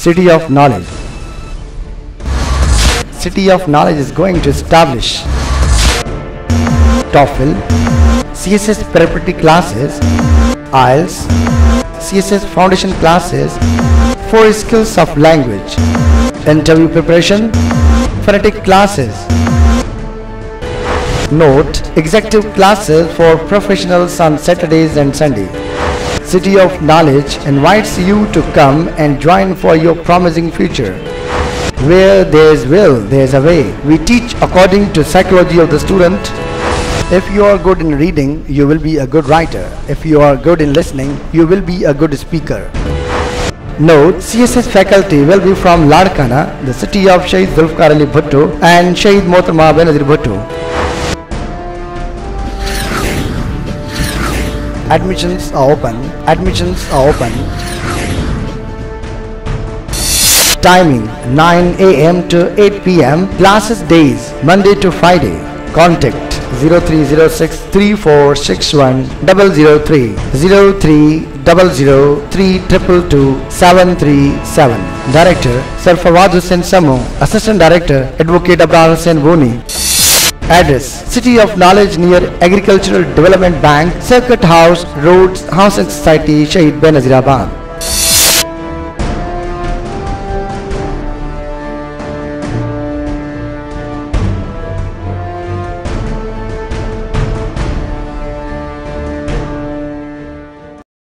City of Knowledge. City of Knowledge is going to establish TOEFL, CSS preparatory classes, IELTS, CSS foundation classes, 4 skills of language, interview preparation, phonetic classes. Note: executive classes for professionals on Saturdays and Sundays. City of Knowledge invites you to come and join for your promising future. Where there is will, there is a way. We teach according to psychology of the student. If you are good in reading, you will be a good writer. If you are good in listening, you will be a good speaker. Note: CSS faculty will be from Ladkana, the city of Shaheed Zulfikar Ali Bhutto and Shaheed Mohtarma Benazir Bhutto. Admissions are open. Admissions are open. Timing 9 a.m. to 8 p.m. Classes days Monday to Friday. Contact 0306 3461 003 0300 737. Director Sir Fawad Hussain Samo. Assistant Director Advocate Abrar Hussain Boni. Address: City of Knowledge near Agricultural Development Bank, Circuit House, Roads, Housing Society, Shaheed Benazirabad.